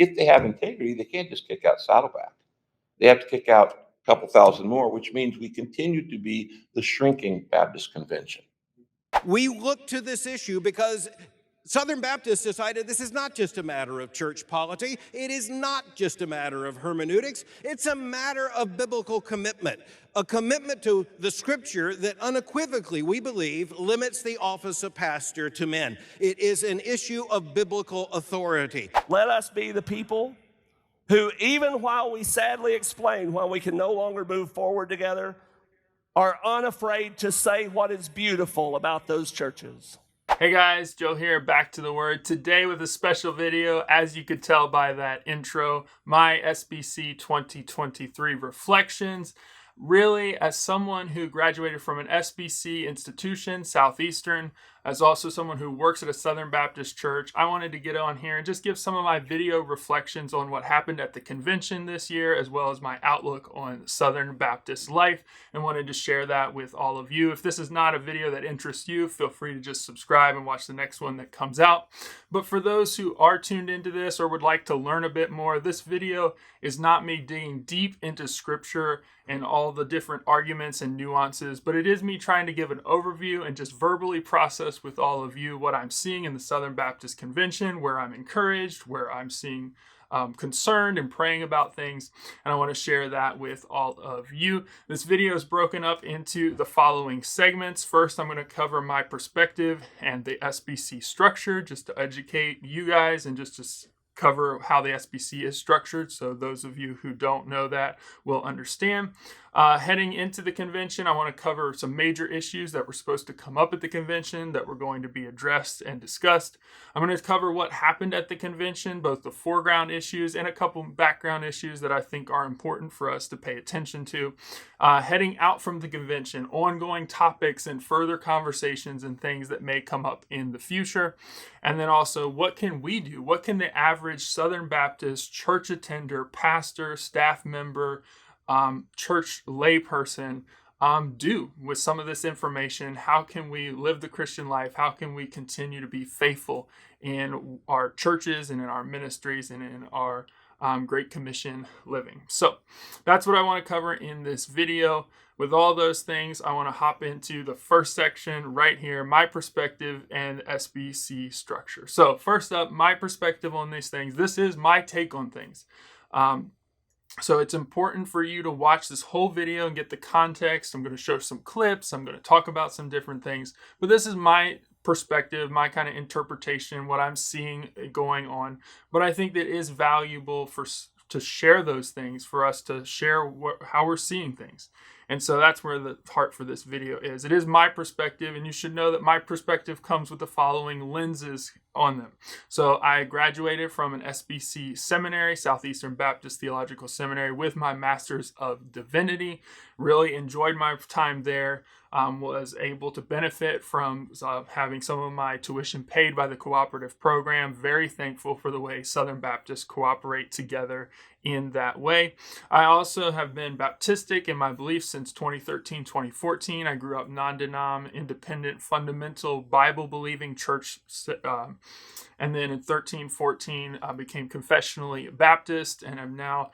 if they have integrity, they can't just kick out Saddleback. They have to kick out a couple thousand more, which means we continue to be the shrinking Baptist convention. We look to this issue because Southern Baptists decided this is not just a matter of church polity. It is not just a matter of hermeneutics. It's a matter of biblical commitment, a commitment to the Scripture that unequivocally, we believe, limits the office of pastor to men. It is an issue of biblical authority. Let us be the people who, even while we sadly explain why we can no longer move forward together, are unafraid to say what is beautiful about those churches. Hey guys, Joe here, back to the Word. Today with a special video, as you could tell by that intro, my SBC 2023 reflections. Really, as someone who graduated from an SBC institution, Southeastern, as also someone who works at a Southern Baptist church, I wanted to get on here and just give some of my video reflections on what happened at the convention this year, as well as my outlook on Southern Baptist life, and wanted to share that with all of you. If this is not a video that interests you, feel free to just subscribe and watch the next one that comes out. But for those who are tuned into this or would like to learn a bit more, this video is not me digging deep into Scripture and all the different arguments and nuances, but it is me trying to give an overview and just verbally process with all of you what I'm seeing in the Southern Baptist Convention, where I'm encouraged, where I'm seeing concerned and praying about things, and I want to share that with all of you. This video is broken up into the following segments. First, I'm going to cover my perspective and the SBC structure, just to educate you guys and just to cover how the SBC is structured, so those of you who don't know that will understand. Heading into the convention, I want to cover some major issues that were supposed to come up at the convention that were going to be addressed and discussed. I'm going to cover what happened at the convention, both the foreground issues and a couple background issues that I think are important for us to pay attention to. Heading out from the convention, ongoing topics and further conversations and things that may come up in the future. And then also, what can we do? What can the average Southern Baptist church attender, pastor, staff member, church layperson do with some of this information? How can we live the Christian life? How can we continue to be faithful in our churches and in our ministries and in our Great Commission living? So that's what I want to cover in this video. With all those things, I want to hop into the first section right here, my perspective and SBC structure. So first up, my perspective on these things. This is my take on things. So it's important for you to watch this whole video and get the context. I'm going to show some clips. I'm going to talk about some different things. But this is my perspective, my kind of interpretation, what I'm seeing going on. But I think that it is valuable to share those things, for us to share how we're seeing things. And so that's where the heart for this video is. It is my perspective, and you should know that my perspective comes with the following lenses on them. So I graduated from an SBC Seminary, Southeastern Baptist Theological Seminary, with my Master's of Divinity. Really enjoyed my time there. Was able to benefit from having some of my tuition paid by the cooperative program. Very thankful for the way Southern Baptists cooperate together in that way. I also have been Baptistic in my beliefs since 2013, 2014. I grew up non-denom, independent, fundamental, Bible-believing church. And then in 13, 14, I became confessionally Baptist, and I'm now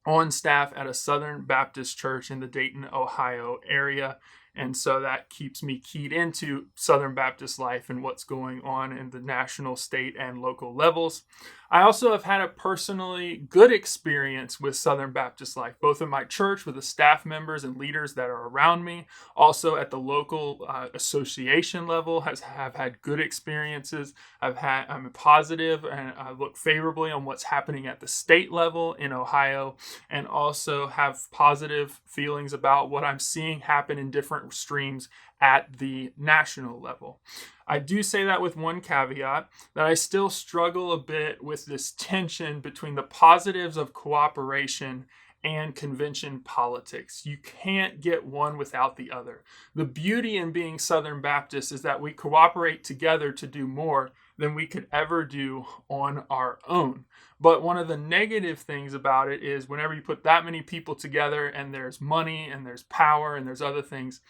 on staff at a Southern Baptist church in the Dayton, Ohio area. And so that keeps me keyed into Southern Baptist life and what's going on in the national, state, and local levels. I also have had a personally good experience with Southern Baptist life, both in my church with the staff members and leaders that are around me, also at the local association level, have had good experiences. I'm positive, and I look favorably on what's happening at the state level in Ohio, and also have positive feelings about what I'm seeing happen in different streams at the national level. I do say that with one caveat, that I still struggle a bit with this tension between the positives of cooperation and convention politics. You can't get one without the other. The beauty in being Southern Baptist is that we cooperate together to do more than we could ever do on our own. But one of the negative things about it is whenever you put that many people together and there's money and there's power and there's other things,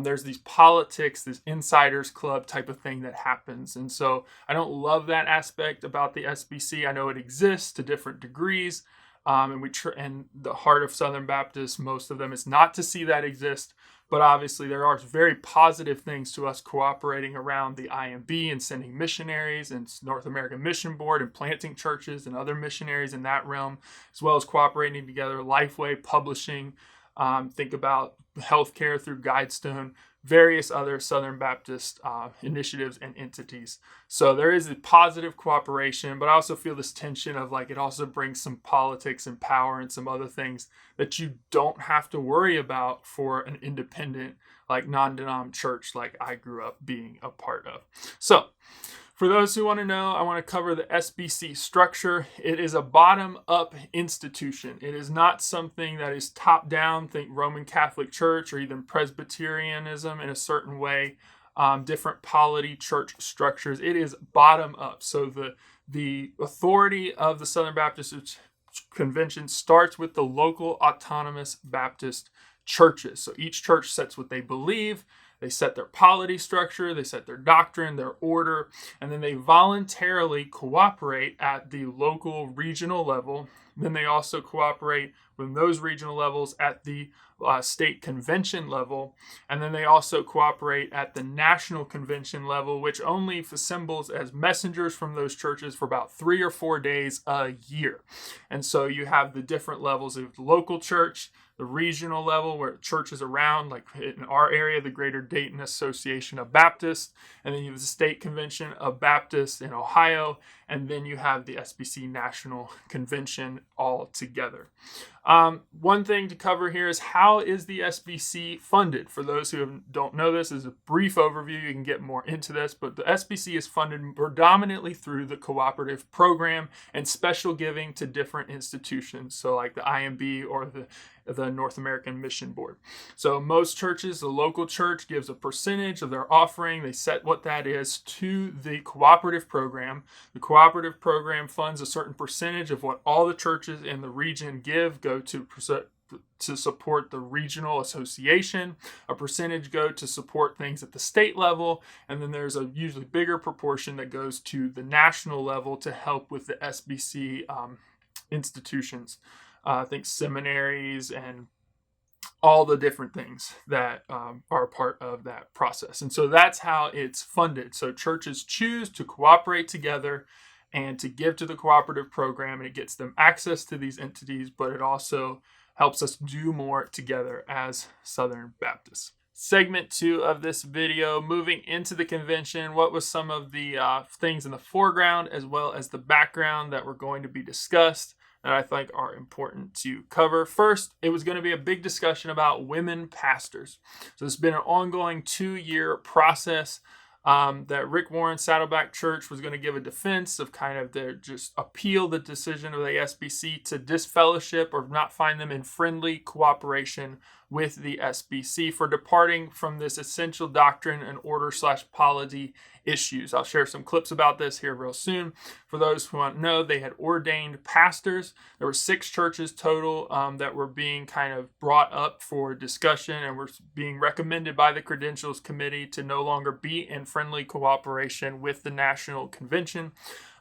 there's these politics, this insiders club type of thing that happens. And so I don't love that aspect about the SBC. I know it exists to different degrees. And the heart of Southern Baptists, most of them, is not to see that exist. But obviously there are very positive things to us cooperating around the IMB and sending missionaries and North American Mission Board and planting churches and other missionaries in that realm, as well as cooperating together, Lifeway Publishing, think about healthcare through Guidestone, various other Southern Baptist initiatives and entities. So there is a positive cooperation, but I also feel this tension of like it also brings some politics and power and some other things that you don't have to worry about for an independent, like non-denom church like I grew up being a part of. So for those who want to know, I want to cover the SBC structure. It is a bottom-up institution. It is not something that is top-down, think Roman Catholic Church or even Presbyterianism in a certain way, different polity church structures. It is bottom-up. So the authority of the Southern Baptist Convention starts with the local autonomous Baptist churches. So each church sets what they believe. They set their polity structure, they set their doctrine, their order, and then they voluntarily cooperate at the local regional level. Then they also cooperate with those regional levels at the state convention level. And then they also cooperate at the national convention level, which only assembles as messengers from those churches for about 3 or 4 days a year. And so you have the different levels of the local church, the regional level where churches around, like in our area, the Greater Dayton Association of Baptists, and then you have the State Convention of Baptists in Ohio, and then you have the SBC National Convention all together. One thing to cover here is how is the SBC funded? For those who don't know this, as a brief overview, you can get more into this, but the SBC is funded predominantly through the cooperative program and special giving to different institutions, so like the IMB or the North American Mission Board. So most churches, the local church gives a percentage of their offering. They set what that is to the cooperative program. The cooperative program funds a certain percentage of what all the churches in the region give go to support the regional association. A percentage go to support things at the state level, and then there's a usually bigger proportion that goes to the national level to help with the SBC institutions. I think seminaries and all the different things that are a part of that process. And so that's how it's funded. So churches choose to cooperate together and to give to the cooperative program, and it gets them access to these entities, but it also helps us do more together as Southern Baptists. Segment 2 of this video, moving into the convention, what was some of the things in the foreground as well as the background that were going to be discussed that I think are important to cover. First, it was going to be a big discussion about women pastors. So it's been an ongoing 2-year process that Rick Warren's Saddleback Church was going to give a defense of kind of their just appeal the decision of the SBC to disfellowship or not find them in friendly cooperation with the SBC for departing from this essential doctrine and order / polity issues. I'll share some clips about this here real soon. For those who want to know, they had ordained pastors. There were 6 churches total that were being kind of brought up for discussion and were being recommended by the Credentials Committee to no longer be in friendly cooperation with the National Convention.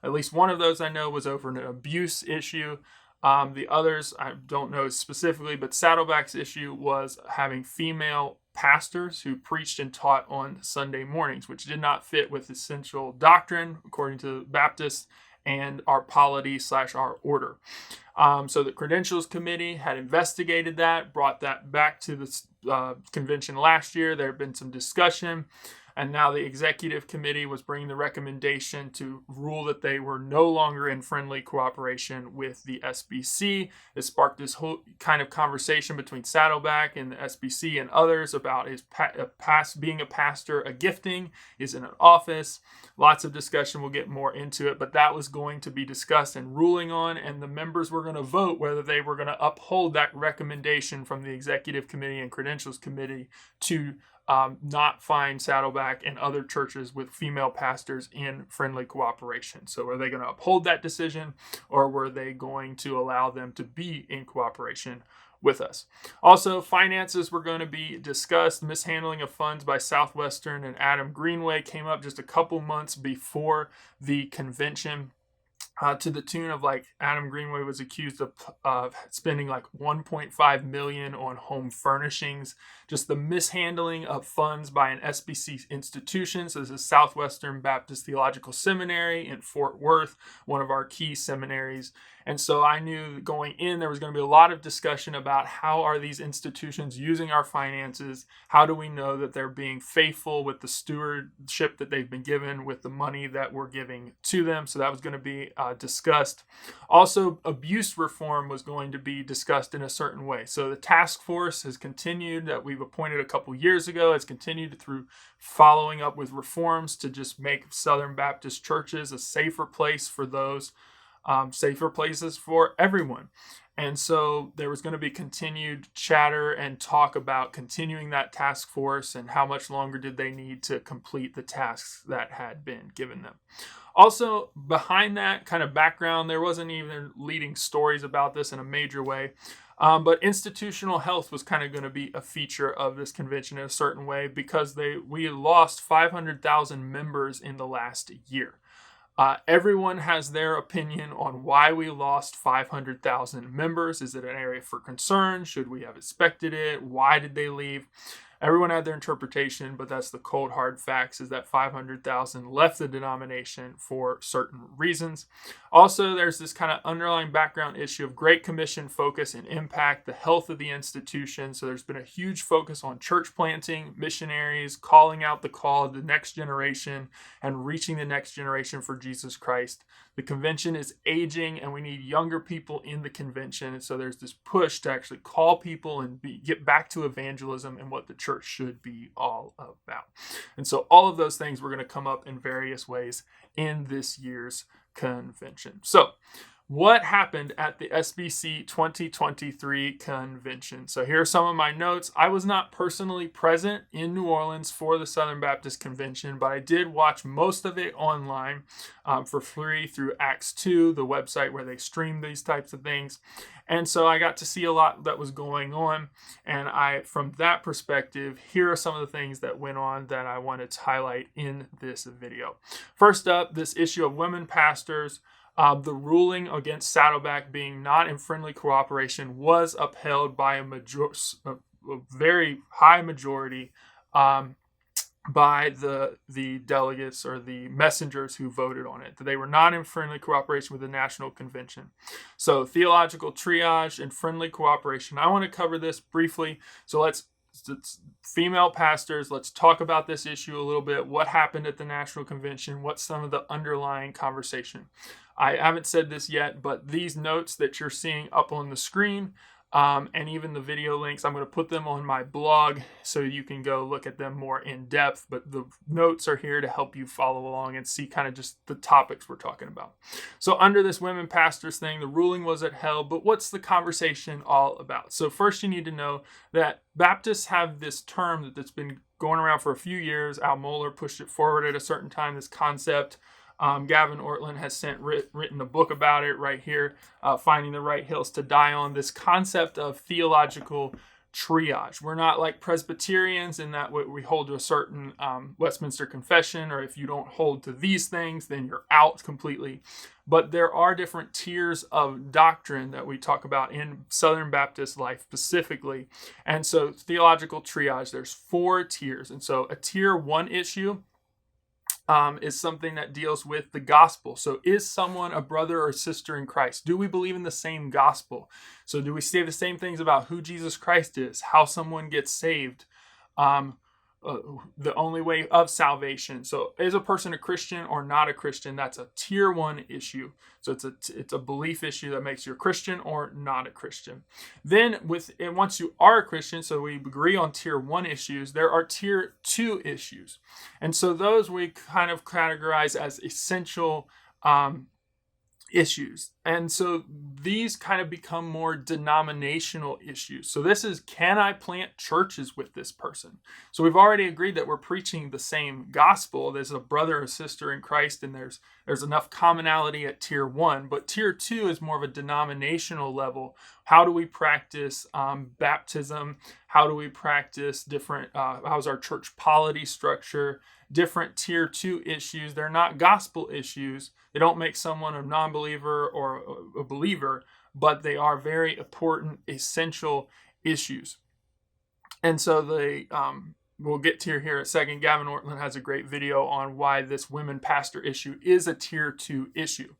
At least one of those I know was over an abuse issue. The others, I don't know specifically, but Saddleback's issue was having female pastors who preached and taught on Sunday mornings, which did not fit with essential doctrine, according to Baptists, and our polity / our order. So the Credentials Committee had investigated that, brought that back to the convention last year. There had been some discussion. And now the executive committee was bringing the recommendation to rule that they were no longer in friendly cooperation with the SBC. It sparked this whole kind of conversation between Saddleback and the SBC and others about is being a pastor a gifting? Is it an office? Lots of discussion. We'll get more into it, but that was going to be discussed and ruling on, and the members were going to vote whether they were going to uphold that recommendation from the executive committee and credentials committee to not find Saddleback and other churches with female pastors in friendly cooperation. So are they going to uphold that decision, or were they going to allow them to be in cooperation with us. Also, finances were going to be discussed. Mishandling of funds by Southwestern and Adam Greenway came up just a couple months before the convention. To the tune of, like, Adam Greenway was accused of spending like $1.5 million on home furnishings. Just the mishandling of funds by an SBC institution. So this is Southwestern Baptist Theological Seminary in Fort Worth, one of our key seminaries. And so I knew going in there was going to be a lot of discussion about how are these institutions using our finances? How do we know that they're being faithful with the stewardship that they've been given with the money that we're giving to them? So that was going to be discussed. Also, abuse reform was going to be discussed in a certain way. So the task force has continued that we've appointed a couple years ago. It's continued through following up with reforms to just make Southern Baptist churches a safer place for those. Safer places for everyone. And so there was going to be continued chatter and talk about continuing that task force and how much longer did they need to complete the tasks that had been given them. Also, behind that kind of background, there wasn't even leading stories about this in a major way. But institutional health was kind of going to be a feature of this convention in a certain way because we lost 500,000 members in the last year. Everyone has their opinion on why we lost 500,000 members. Is it an area for concern? Should we have expected it? Why did they leave? Everyone had their interpretation, but that's the cold hard facts, is that 500,000 left the denomination for certain reasons. Also, there's this kind of underlying background issue of Great Commission focus and impact, the health of the institution. So there's been a huge focus on church planting, missionaries, calling out the call of the next generation and reaching the next generation for Jesus Christ. The convention is aging and we need younger people in the convention. And so there's this push to actually call people and get back to evangelism and what the church should be all about. And so all of those things were going to come up in various ways in this year's convention. So what happened at the SBC 2023 convention? So here are some of my notes. I was not personally present in New Orleans for the Southern Baptist Convention, but I did watch most of it online for free through Acts 2, the website where they stream these types of things. And so I got to see a lot that was going on. And from that perspective, here are some of the things that went on that I wanted to highlight in this video. First up, this issue of women pastors. The ruling against Saddleback being not in friendly cooperation was upheld by a very high majority by the delegates or the messengers who voted on it. They were not in friendly cooperation with the National Convention. So theological triage and friendly cooperation. I want to cover this briefly. So let's female pastors, let's talk about this issue a little bit. What happened at the National Convention? What's some of the underlying conversation? I haven't said this yet, but these notes that you're seeing up on the screen and even the video links, I'm going to put them on my blog so you can go look at them more in depth. But the notes are here to help you follow along and see kind of just the topics we're talking about. So under this women pastors thing, the ruling was upheld, but what's the conversation all about? So first you need to know that Baptists have this term that's been going around for a few years. Al Mohler pushed it forward at a certain time, this concept. Gavin Ortlund has written a book about it right here, Finding the Right Hills to Die On, this concept of theological triage. We're not like Presbyterians in that we hold to a certain Westminster Confession, or if you don't hold to these things, then you're out completely. But there are different tiers of doctrine that we talk about in Southern Baptist life specifically. And so theological triage, there's 4 tiers. And so a tier 1 issue is something that deals with the gospel. So is someone a brother or sister in Christ? Do we believe in the same gospel? So do we say the same things about who Jesus Christ is, how someone gets saved, the only way of salvation? So is a person a Christian or not a Christian? That's a tier 1 issue. So it's a belief issue that makes you a Christian or not a Christian. Then once you are a Christian, so we agree on tier 1 issues, there are tier 2 issues. And so those we kind of categorize as essential issues. And so these kind of become more denominational issues. So this is, can I plant churches with this person? So we've already agreed that we're preaching the same gospel. There's a brother or sister in Christ, and there's enough commonality at tier 1. But tier 2 is more of a denominational level How do we practice baptism? How do we practice different, how's our church polity structure? Different tier 2 issues. They're not gospel issues. They don't make someone a non-believer or a believer, but they are very important, essential issues. And so we'll get to here in a second. Gavin Ortland has a great video on why this women pastor issue is a tier 2 issue.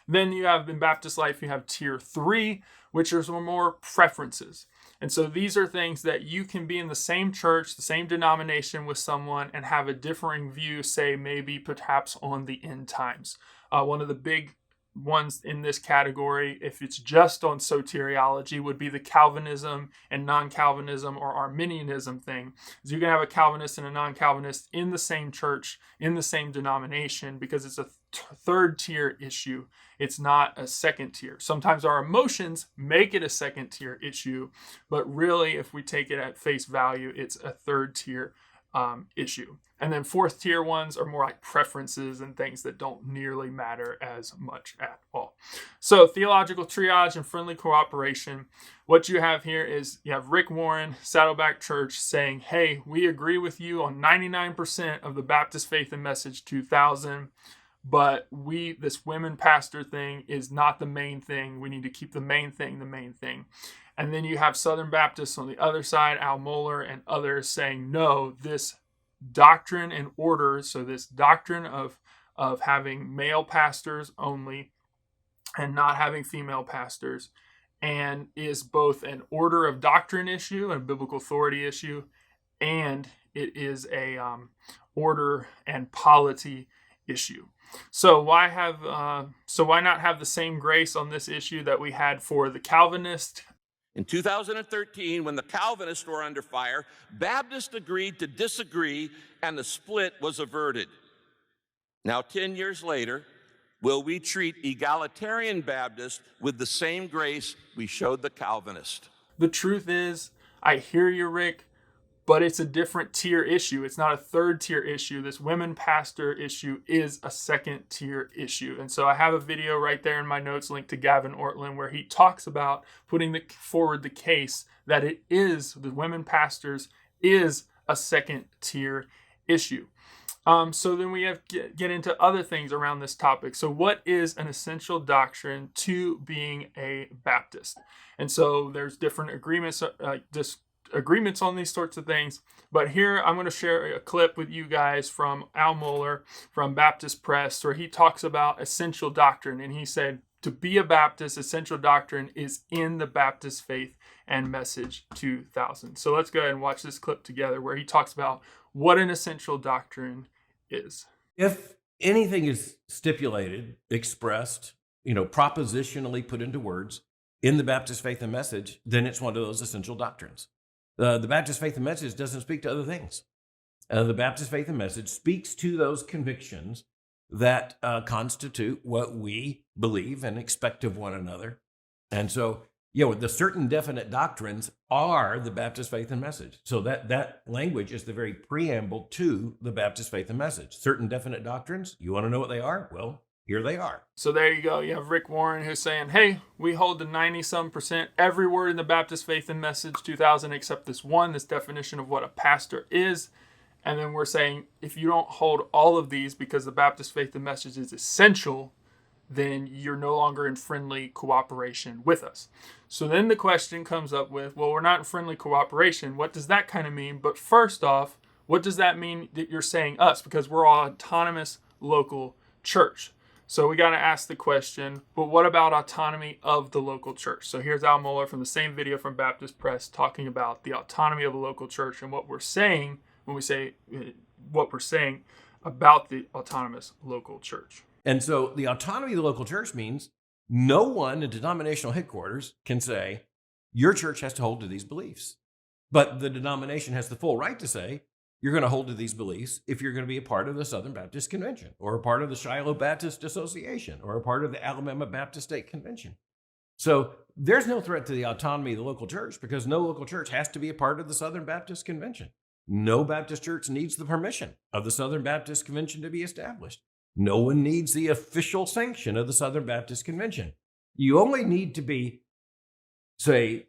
Then you have in Baptist life, you have tier 3, which are some more preferences. And so these are things that you can be in the same church, the same denomination with someone and have a differing view, say maybe perhaps on the end times. One of the big ones in this category, if it's just on soteriology, would be the Calvinism and non-Calvinism or Arminianism thing. So you can have a Calvinist and a non-Calvinist in the same church, in the same denomination, because it's a third tier issue. It's not a second tier. Sometimes our emotions make it a second tier issue, but really, if we take it at face value, it's a third tier issue. And then fourth tier ones are more like preferences and things that don't nearly matter as much at all. So theological triage and friendly cooperation. What you have here is you have Rick Warren, Saddleback Church, saying, hey, we agree with you on 99% of the Baptist Faith and Message 2000, but this women pastor thing is not the main thing. We need to keep the main thing the main thing. And then you have Southern Baptists on the other side, Al Mohler and others saying, no, this doctrine and order, so this doctrine of having male pastors only and not having female pastors, and is both an order of doctrine issue and a biblical authority issue, and it is a order and polity issue. So why not have the same grace on this issue that we had for the Calvinist? In 2013, when the Calvinists were under fire, Baptists agreed to disagree and the split was averted. Now, 10 years later, will we treat egalitarian Baptists with the same grace we showed the Calvinists? The truth is, I hear you, Rick, but it's a different tier issue. It's not a third tier issue. This women pastor issue is a second tier issue. And so I have a video right there in my notes linked to Gavin Ortland where he talks about putting forward the case that it is, the women pastors is a second tier issue. So then we have to get into other things around this topic. So what is an essential doctrine to being a Baptist? And so there's different agreements, agreements on these sorts of things. But here I'm going to share a clip with you guys from Al Mohler from Baptist Press where he talks about essential doctrine. And he said, to be a Baptist, essential doctrine is in the Baptist Faith and Message 2000. So let's go ahead and watch this clip together where he talks about what an essential doctrine is. If anything is stipulated, expressed, propositionally put into words in the Baptist Faith and Message, then it's one of those essential doctrines. The Baptist Faith and Message doesn't speak to other things. The Baptist Faith and Message speaks to those convictions that constitute what we believe and expect of one another. And so, the certain definite doctrines are the Baptist Faith and Message. So that language is the very preamble to the Baptist Faith and Message. Certain definite doctrines, you want to know what they are? Well, here they are. So there you go. You have Rick Warren who's saying, hey, we hold the 90-some% every word in the Baptist Faith and Message 2000 except this definition of what a pastor is. And then we're saying, if you don't hold all of these because the Baptist Faith and Message is essential, then you're no longer in friendly cooperation with us. So then the question comes up with, well, we're not in friendly cooperation. What does that kind of mean? But first off, what does that mean that you're saying us? Because we're all autonomous local church. So we got to ask the question, but what about autonomy of the local church? So here's Al Mohler from the same video from Baptist Press talking about the autonomy of a local church and what we're saying when we say what we're saying about the autonomous local church. And so the autonomy of the local church means no one in denominational headquarters can say, your church has to hold to these beliefs. But the denomination has the full right to say, you're going to hold to these beliefs if you're going to be a part of the Southern Baptist Convention or a part of the Shiloh Baptist Association or a part of the Alabama Baptist State Convention. So there's no threat to the autonomy of the local church because no local church has to be a part of the Southern Baptist Convention. No Baptist church needs the permission of the Southern Baptist Convention to be established. No one needs the official sanction of the Southern Baptist Convention. You only need to be say,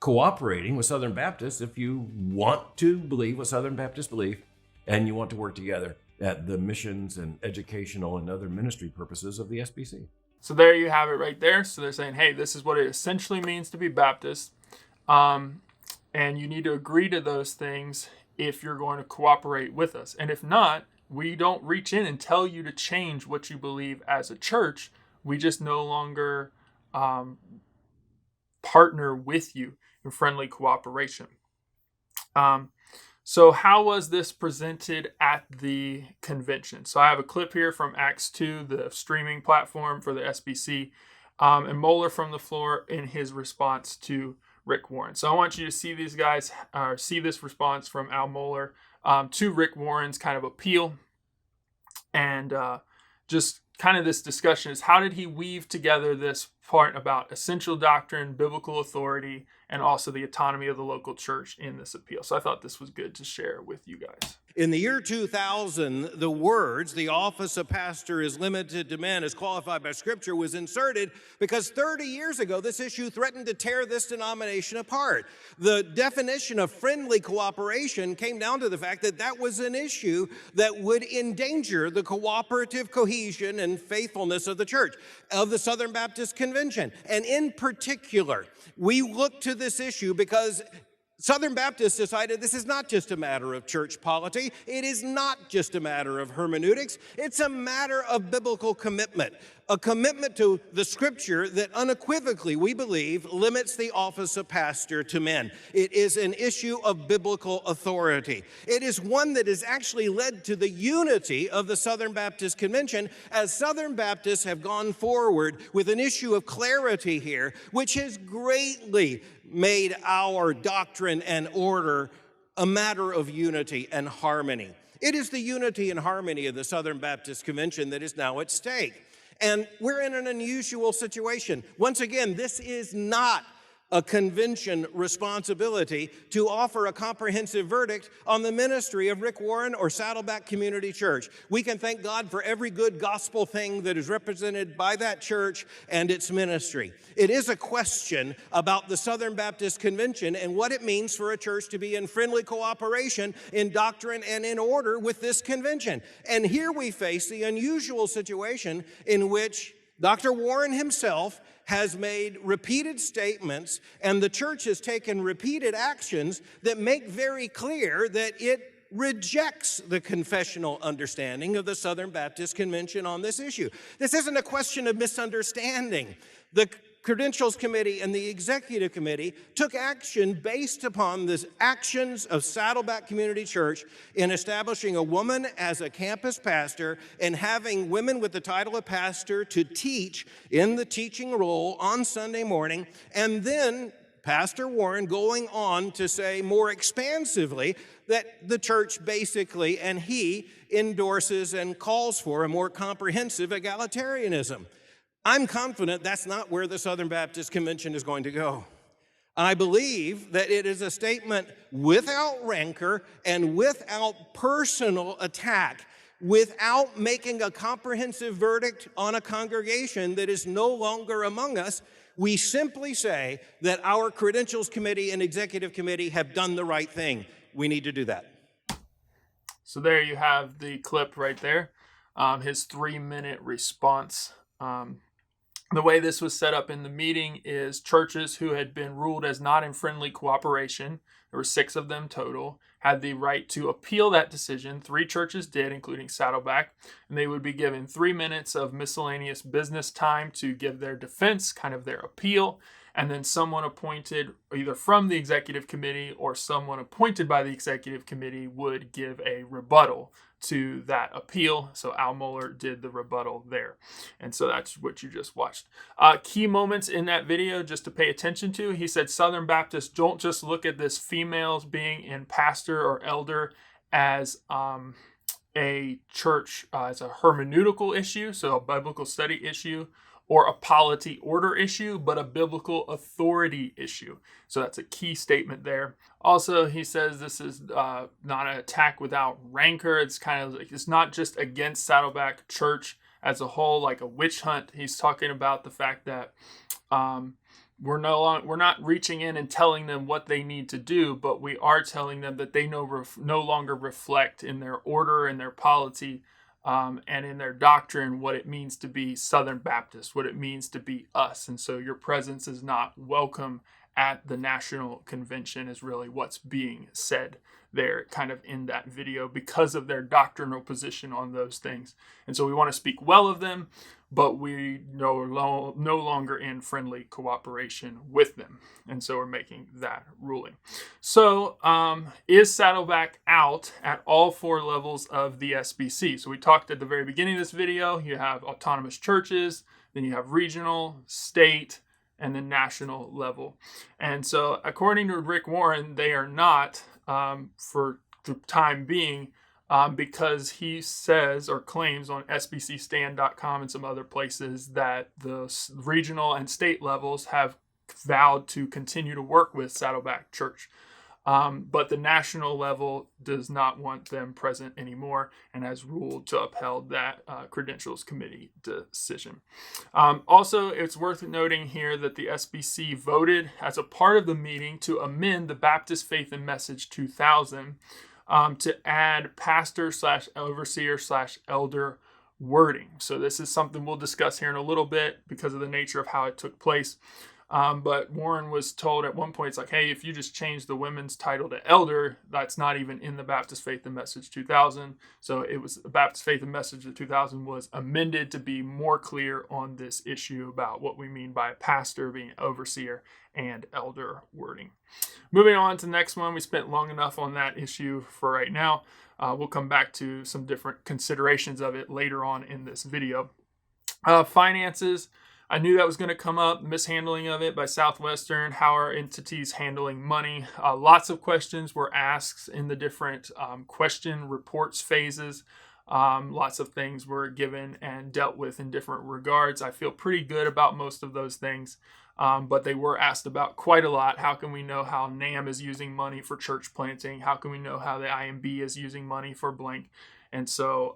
cooperating with Southern Baptists if you want to believe what Southern Baptists believe and you want to work together at the missions and educational and other ministry purposes of the SBC. So there you have it right there. So they're saying, hey, this is what it essentially means to be Baptist. And you need to agree to those things if you're going to cooperate with us. And if not, we don't reach in and tell you to change what you believe as a church. We just no longer partner with you in friendly cooperation. So how was this presented at the convention? So I have a clip here from Acts 2, the streaming platform for the SBC, and Mohler from the floor in his response to Rick Warren. So I want you to see these guys, see this response from Al Mohler to Rick Warren's kind of appeal. And just kind of this discussion is, how did he weave together this part about essential doctrine, biblical authority, and also the autonomy of the local church in this appeal? So I thought this was good to share with you guys. In the year 2000, the words, "the office of pastor is limited to men as qualified by Scripture," was inserted because 30 years ago, this issue threatened to tear this denomination apart. The definition of friendly cooperation came down to the fact that that was an issue that would endanger the cooperative cohesion and faithfulness of the church, of the Southern Baptist Convention. And in particular, we look to this issue because Southern Baptists decided this is not just a matter of church polity. It is not just a matter of hermeneutics. It's a matter of biblical commitment, a commitment to the Scripture that unequivocally, we believe, limits the office of pastor to men. It is an issue of biblical authority. It is one that has actually led to the unity of the Southern Baptist Convention, as Southern Baptists have gone forward with an issue of clarity here, which has greatly made our doctrine and order a matter of unity and harmony. It is the unity and harmony of the Southern Baptist Convention that is now at stake. And we're in an unusual situation. Once again, this is not a convention responsibility to offer a comprehensive verdict on the ministry of Rick Warren or Saddleback Community Church. We can thank God for every good gospel thing that is represented by that church and its ministry. It is a question about the Southern Baptist Convention and what it means for a church to be in friendly cooperation in doctrine and in order with this convention. And here we face the unusual situation in which Dr. Warren himself has made repeated statements, and the church has taken repeated actions that make very clear that it rejects the confessional understanding of the Southern Baptist Convention on this issue. This isn't a question of misunderstanding. The Credentials Committee and the Executive Committee took action based upon the actions of Saddleback Community Church in establishing a woman as a campus pastor and having women with the title of pastor to teach in the teaching role on Sunday morning, and then Pastor Warren going on to say more expansively that the church basically, and he endorses and calls for a more comprehensive egalitarianism. I'm confident that's not where the Southern Baptist Convention is going to go. I believe that it is a statement without rancor and without personal attack, without making a comprehensive verdict on a congregation that is no longer among us. We simply say that our Credentials Committee and Executive Committee have done the right thing. We need to do that. So there you have the clip right there, his 3-minute response. The way this was set up in the meeting is churches who had been ruled as not in friendly cooperation, there were 6 of them total, had the right to appeal that decision. 3 churches did, including Saddleback, and they would be given 3 minutes of miscellaneous business time to give their defense, kind of their appeal, and then someone appointed either from the executive committee or someone appointed by the executive committee would give a rebuttal to that appeal. So Al Mohler did the rebuttal there. And so that's what you just watched. Key moments in that video just to pay attention to. He said Southern Baptists don't just look at this females being in pastor or elder as a church, as a hermeneutical issue, so a biblical study issue, or a polity order issue, but a biblical authority issue. So that's a key statement there. Also, he says this is not an attack without rancor. It's kind of like, it's not just against Saddleback Church as a whole, like a witch hunt. He's talking about the fact that we're not reaching in and telling them what they need to do, but we are telling them that they no longer reflect in their order and their polity and in their doctrine what it means to be Southern Baptist, what it means to be us. And so your presence is not welcome at the National Convention is really what's being said there kind of in that video because of their doctrinal position on those things. And so we want to speak well of them, but we no longer in friendly cooperation with them. And so we're making that ruling. So is Saddleback out at all 4 levels of the SBC? So we talked at the very beginning of this video, you have autonomous churches, then you have regional, state, and the national level. And so according to Rick Warren, they are not for the time being because he says or claims on SBCStand.com and some other places that the regional and state levels have vowed to continue to work with Saddleback Church. But the national level does not want them present anymore and has ruled to upheld that credentials committee decision. Also, it's worth noting here that the SBC voted as a part of the meeting to amend the Baptist Faith and Message 2000 to add pastor/overseer/elder wording. So this is something we'll discuss here in a little bit because of the nature of how it took place. But Warren was told at one point, it's like, hey, if you just change the women's title to elder, that's not even in the Baptist Faith and Message 2000. So it was Baptist Faith and Message 2000 was amended to be more clear on this issue about what we mean by pastor being overseer and elder wording. Moving on to the next one, we spent long enough on that issue for right now. We'll come back to some different considerations of it later on in this video. Finances. I knew that was going to come up, mishandling of it by Southwestern, how are entities handling money. Lots of questions were asked in the different question reports phases. Lots of things were given and dealt with in different regards. I feel pretty good about most of those things, but they were asked about quite a lot. How can we know how NAM is using money for church planting? How can we know how the IMB is using money for blank? And so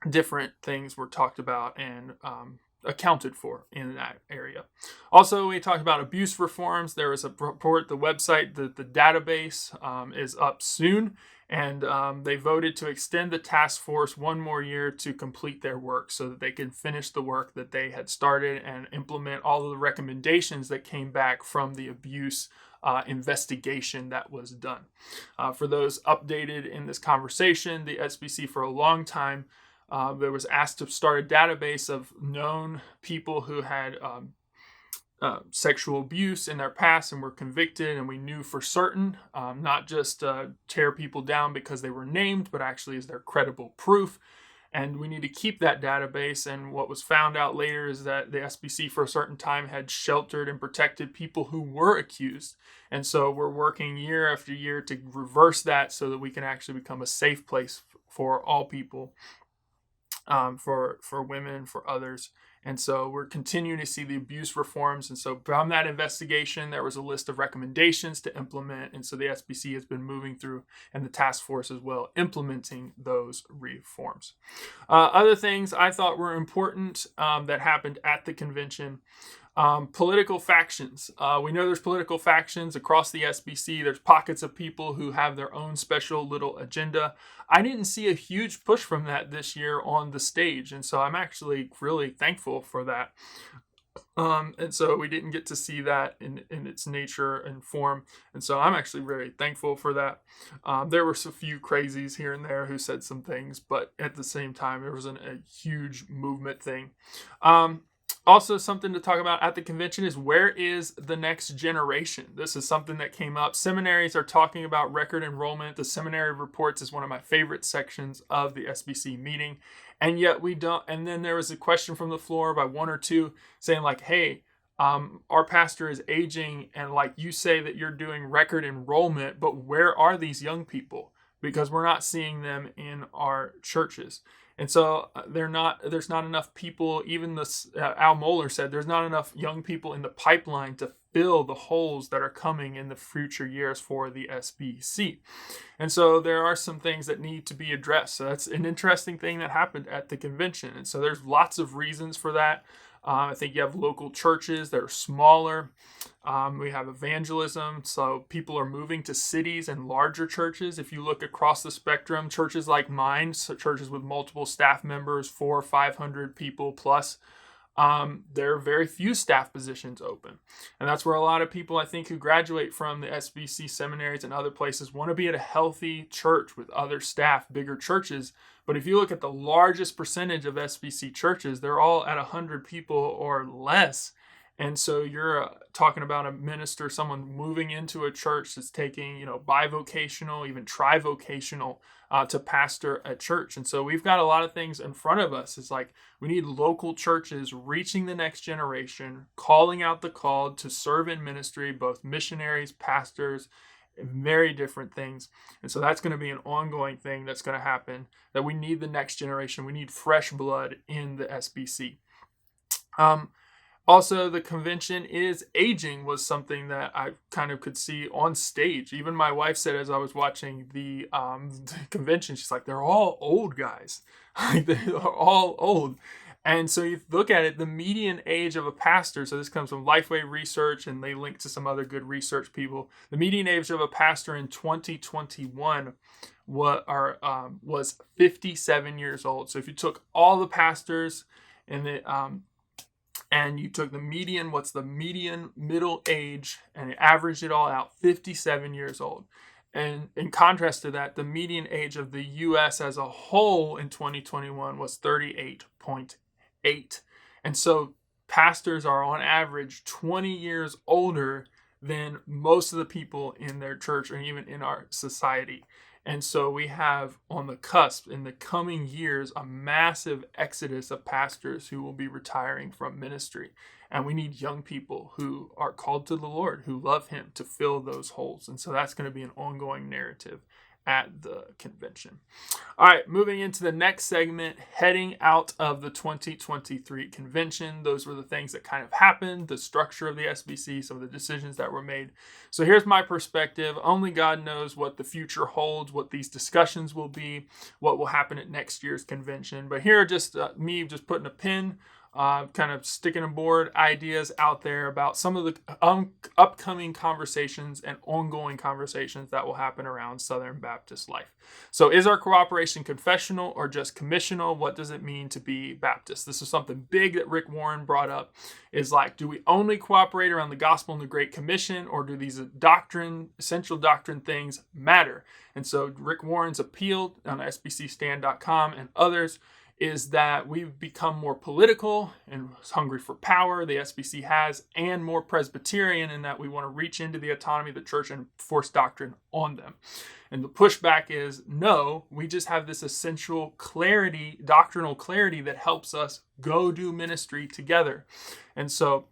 different things were talked about and accounted for in that area. Also, we talked about abuse reforms. There was a report, the website, the database is up soon, and they voted to extend the task force 1 more year to complete their work so that they can finish the work that they had started and implement all of the recommendations that came back from the abuse investigation that was done. For those updated in this conversation, the SBC for a long time there was asked to start a database of known people who had sexual abuse in their past and were convicted, and we knew for certain, not just tear people down because they were named, but actually is there credible proof. And we need to keep that database. And what was found out later is that the SBC for a certain time had sheltered and protected people who were accused. And so we're working year after year to reverse that so that we can actually become a safe place for all people. For women, for others. And so we're continuing to see the abuse reforms. And so from that investigation, there was a list of recommendations to implement. And so the SBC has been moving through, and the task force as well, implementing those reforms. Other things I thought were important that happened at the convention. Political factions. We know there's political factions across the SBC. There's pockets of people who have their own special little agenda. I didn't see a huge push from that this year on the stage, and so I'm actually really thankful for that. And so we didn't get to see that in its nature and form, and so I'm actually very thankful for that. There were a few crazies here and there who said some things, but at the same time, there wasn't a huge movement thing. Also, something to talk about at the convention is where is the next generation? This is something that came up. Seminaries are talking about record enrollment. The seminary reports is one of my favorite sections of the SBC meeting. And yet we don't. And then there was a question from the floor by 1 or 2 saying like, hey, our pastor is aging. And like you say that you're doing record enrollment, but where are these young people? Because we're not seeing them in our churches. And so there's not enough people, even Al Mohler said, there's not enough young people in the pipeline to fill the holes that are coming in the future years for the SBC. And so there are some things that need to be addressed. So that's an interesting thing that happened at the convention. And so there's lots of reasons for that. I think you have local churches that are smaller. We have evangelism, so people are moving to cities and larger churches. If you look across the spectrum, churches like mine, so churches with multiple staff members, 400 or 500 people plus, there are very few staff positions open. And that's where a lot of people, I think, who graduate from the SBC seminaries and other places want to be at a healthy church with other staff, bigger churches. But if you look at the largest percentage of SBC churches, they're all at 100 people or less. And so you're talking about a minister, someone moving into a church that's taking, bivocational, even trivocational to pastor a church. And so we've got a lot of things in front of us. It's like we need local churches reaching the next generation, calling out the called to serve in ministry, both missionaries, pastors, very different things. And so that's going to be an ongoing thing that's going to happen, that we need the next generation. We need fresh blood in the SBC. Also, the convention is aging was something that I kind of could see on stage. Even my wife said as I was watching the convention, she's like, they're all old guys. They're all old. And so you look at it, the median age of a pastor, so this comes from Lifeway Research, and they link to some other good research people. The median age of a pastor in 2021 was 57 years old. So if you took all the pastors and you took the median, what's the median middle age, and you averaged it all out, 57 years old. And in contrast to that, the median age of the U.S. as a whole in 2021 was 38.8. And so pastors are on average 20 years older than most of the people in their church or even in our society. And so we have on the cusp in the coming years a massive exodus of pastors who will be retiring from ministry. And we need young people who are called to the Lord, who love him, to fill those holes. And so that's going to be an ongoing narrative at the convention. All right, moving into the next segment, heading out of the 2023 convention. Those were the things that kind of happened, the structure of the SBC, some of the decisions that were made. So here's my perspective. Only God knows what the future holds, what these discussions will be, what will happen at next year's convention. But here are just me just putting a pin, kind of sticking aboard ideas out there about some of the upcoming conversations and ongoing conversations that will happen around Southern Baptist life. So is our cooperation confessional or just commissional? What does it mean to be Baptist? This is something big that Rick Warren brought up, is like, do we only cooperate around the gospel and the Great Commission, or do these essential doctrine things matter? And so Rick Warren's appeal on SBCStand.com and others is that we've become more political and hungry for power, the SBC has, and more Presbyterian in that we want to reach into the autonomy of the church and force doctrine on them. And the pushback is, no, we just have this essential clarity, doctrinal clarity that helps us go do ministry together. And so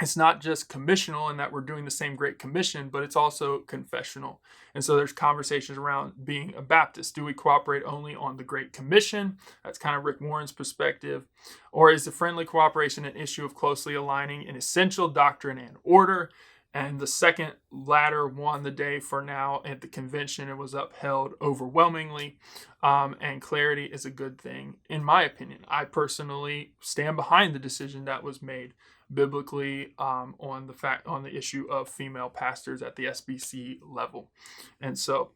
it's not just commissional in that we're doing the same Great Commission, but it's also confessional. And so there's conversations around being a Baptist. Do we cooperate only on the Great Commission? That's kind of Rick Warren's perspective. Or is the friendly cooperation an issue of closely aligning in essential doctrine and order? And the second latter won the day for now at the convention. It was upheld overwhelmingly. And clarity is a good thing, in my opinion. I personally stand behind the decision that was made biblically on the issue of female pastors at the SBC level. And so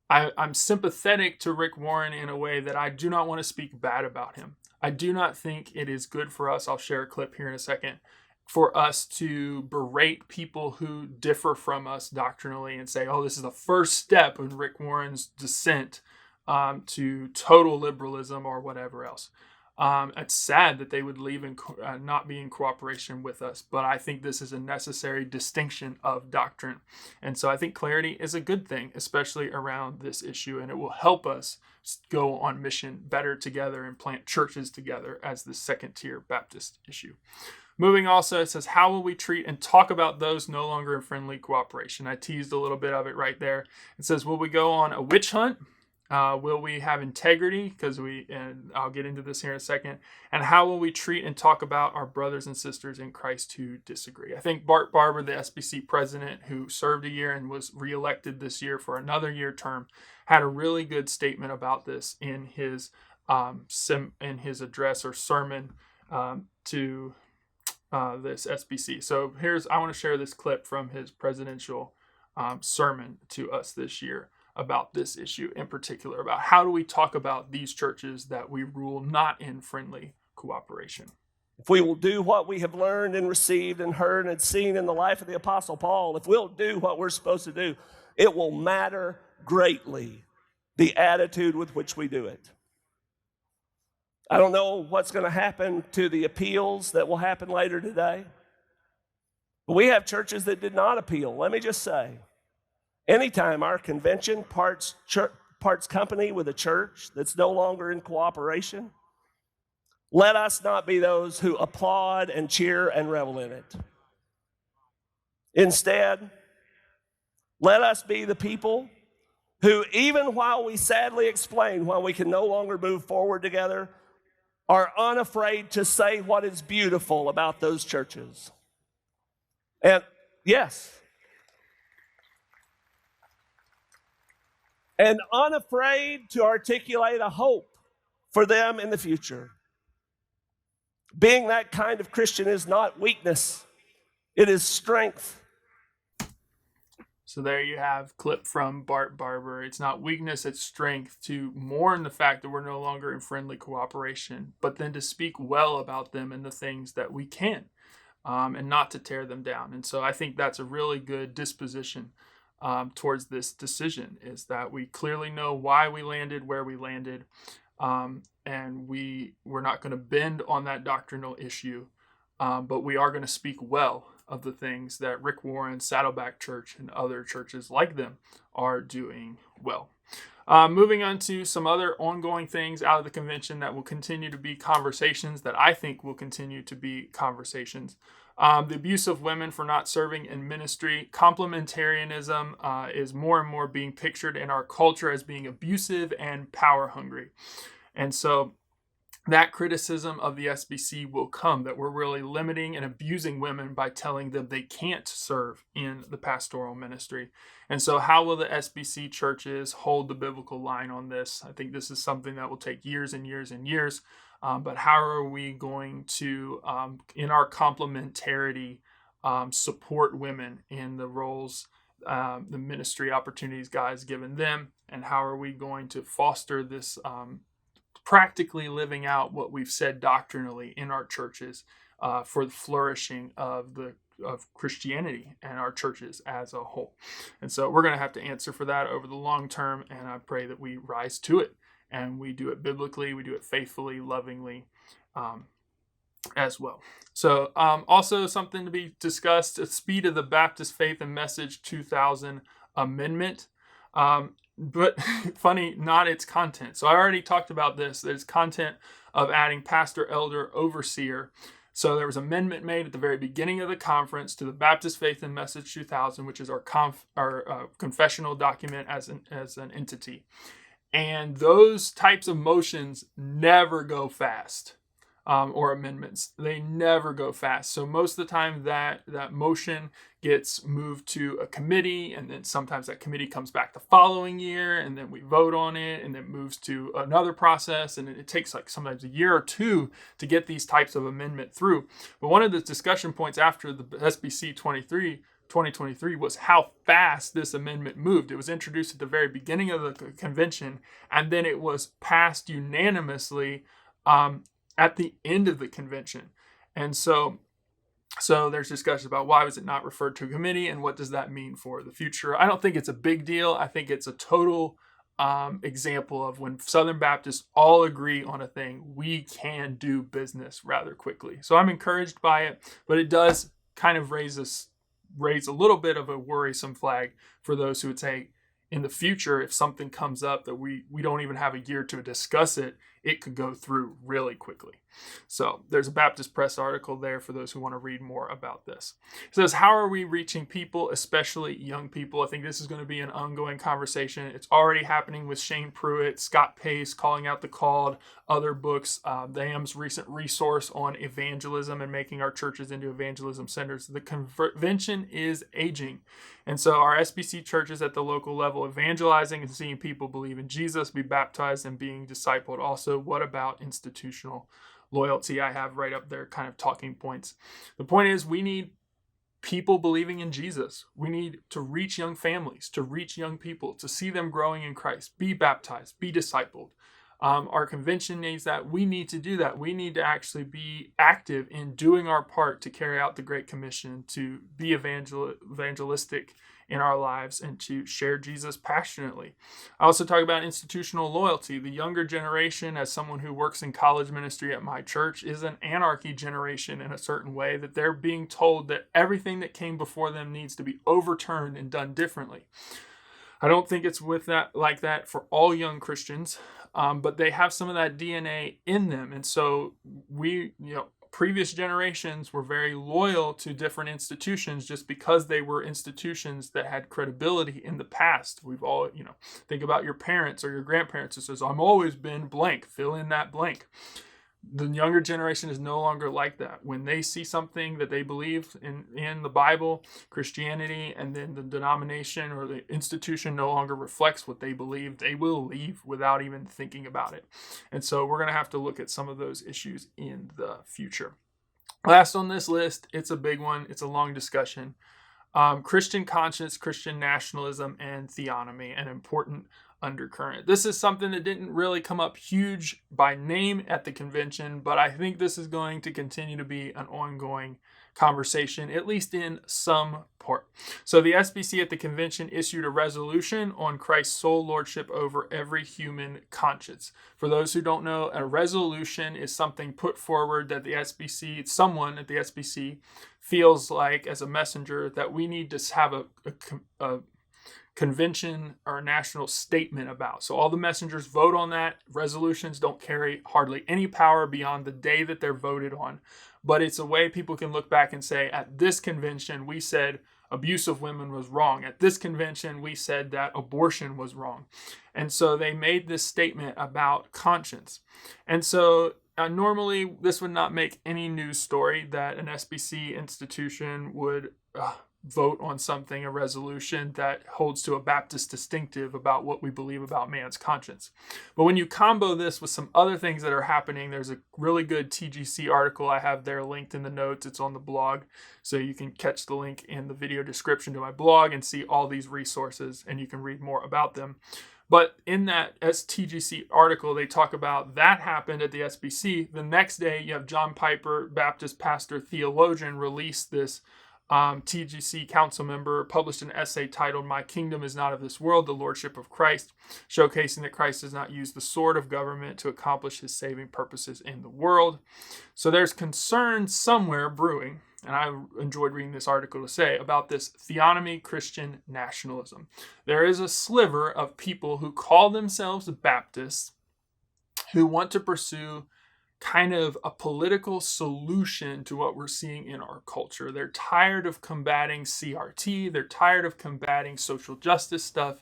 I'm sympathetic to Rick Warren in a way that I do not want to speak bad about him. I do not think it is good for us, I'll share a clip here in a second, for us to berate people who differ from us doctrinally and say, oh, this is the first step in Rick Warren's descent to total liberalism or whatever else. It's sad that they would leave and not be in cooperation with us, but I think this is a necessary distinction of doctrine. And so I think clarity is a good thing, especially around this issue, and it will help us go on mission better together and plant churches together as the second-tier Baptist issue. Moving also, it says, how will we treat and talk about those no longer in friendly cooperation? I teased a little bit of it right there. It says, will we go on a witch hunt? Will we have integrity? And I'll get into this here in a second. And how will we treat and talk about our brothers and sisters in Christ who disagree? I think Bart Barber, the SBC president, who served a year and was reelected this year for another year term, had a really good statement about this in his in his address or sermon to this SBC. So I want to share this clip from his presidential sermon to us this year about this issue in particular, about how do we talk about these churches that we rule not in friendly cooperation. If we will do what we have learned and received and heard and seen in the life of the Apostle Paul, if we'll do what we're supposed to do, it will matter greatly the attitude with which we do it. I don't know what's going to happen to the appeals that will happen later today. But we have churches that did not appeal. Let me just say, anytime our convention parts company with a church that's no longer in cooperation, let us not be those who applaud and cheer and revel in it. Instead, let us be the people who, even while we sadly explain why we can no longer move forward together, are unafraid to say what is beautiful about those churches. And yes, and unafraid to articulate a hope for them in the future. Being that kind of Christian is not weakness, it is strength. So there you have clip from Bart Barber. It's not weakness, it's strength to mourn the fact that we're no longer in friendly cooperation, but then to speak well about them and the things that we can, and not to tear them down. And so I think that's a really good disposition towards this decision, is that we clearly know why we landed where we landed, and we're not going to bend on that doctrinal issue, but we are going to speak well of the things that Rick Warren, Saddleback Church, and other churches like them are doing well. Moving on to some other ongoing things out of the convention that will continue to be conversations, that I think will continue to be conversations. The abuse of women for not serving in ministry. Complementarianism is more and more being pictured in our culture as being abusive and power hungry. And so that criticism of the SBC will come, that we're really limiting and abusing women by telling them they can't serve in the pastoral ministry. And so how will the SBC churches hold the biblical line on this? I think this is something that will take years and years and years. But how are we going to, in our complementarity, support women in the roles, the ministry opportunities God has given them? And how are we going to foster this practically living out what we've said doctrinally in our churches for the flourishing of Christianity and our churches as a whole? And so we're going to have to answer for that over the long term, and I pray that we rise to it, and we do it biblically, we do it faithfully, lovingly, as well. So also something to be discussed, the speed of the Baptist Faith and Message 2000 Amendment. But funny, not its content. So I already talked about this. There's content of adding pastor, elder, overseer. So there was an amendment made at the very beginning of the conference to the Baptist Faith and Message 2000, which is our confessional document as an entity. And those types of motions never go fast, or amendments. They never go fast. So most of the time that motion gets moved to a committee, and then sometimes that committee comes back the following year, and then we vote on it, and then moves to another process, and it takes like sometimes a year or two to get these types of amendment through. But one of the discussion points after the SBC 2023 was how fast this amendment moved. It was introduced at the very beginning of the convention, and then it was passed unanimously at the end of the convention. And so there's discussion about why was it not referred to a committee, and what does that mean for the future. I don't think it's a big deal. I think it's a total example of when Southern Baptists all agree on a thing, we can do business rather quickly. So I'm encouraged by it, but it does kind of raise a little bit of a worrisome flag for those who would say, in the future, if something comes up that we don't even have a year to discuss it, it could go through really quickly. So there's a Baptist Press article there for those who want to read more about this. It says, how are we reaching people, especially young people? I think this is going to be an ongoing conversation. It's already happening with Shane Pruitt, Scott Pace, Calling Out the Called, other books, the AM's recent resource on evangelism and making our churches into evangelism centers. The convention is aging. And so our SBC churches at the local level evangelizing and seeing people believe in Jesus, be baptized, and being discipled also So what about institutional loyalty? I have right up there kind of talking points. The point is, we need people believing in Jesus. We need to reach young families, to reach young people, to see them growing in Christ, be baptized, be discipled. Our convention needs that. We need to do that. We need to actually be active in doing our part to carry out the Great Commission, to be evangelistic in our lives, and to share Jesus passionately. I also talk about institutional loyalty. The younger generation, as someone who works in college ministry at my church, is an anarchy generation in a certain way, that they're being told that everything that came before them needs to be overturned and done differently. I don't think it's like that for all young Christians, but they have some of that DNA in them. And so previous generations were very loyal to different institutions just because they were institutions that had credibility in the past. We've all, think about your parents or your grandparents who says, I've always been blank, fill in that blank. The younger generation is no longer like that. When they see something that they believe in the Bible, Christianity, and then the denomination or the institution no longer reflects what they believe, they will leave without even thinking about it. And so we're going to have to look at some of those issues in the future. Last on this list, it's a big one. It's a long discussion. Christian conscience, Christian nationalism, and theonomy, an important undercurrent. This is something that didn't really come up huge by name at the convention, but I think this is going to continue to be an ongoing conversation, at least in some part. So the SBC at the convention issued a resolution on Christ's sole lordship over every human conscience. For those who don't know, a resolution is something put forward that someone at the SBC feels like as a messenger that we need to have a convention or a national statement about. So all the messengers vote on that. Resolutions don't carry hardly any power beyond the day that they're voted on. But it's a way people can look back and say, at this convention, we said abuse of women was wrong. At this convention, we said that abortion was wrong. And so they made this statement about conscience. And so normally this would not make any news story that an SBC institution would vote on something, a resolution that holds to a Baptist distinctive about what we believe about man's conscience. But when you combo this with some other things that are happening, there's a really good TGC article I have there linked in the notes. It's on the blog, so you can catch the link in the video description to my blog and see all these resources, and you can read more about them. But in that TGC article, they talk about that happened at the SBC. The next day, you have John Piper, Baptist pastor, theologian, release this TGC council member published an essay titled "My Kingdom is Not of This World, the Lordship of Christ," showcasing that Christ does not use the sword of government to accomplish his saving purposes in the world. So there's concern somewhere brewing, and I enjoyed reading this article to say, about this theonomy Christian nationalism. There is a sliver of people who call themselves Baptists who want to pursue kind of a political solution to what we're seeing in our culture. They're tired of combating CRT. They're tired of combating social justice stuff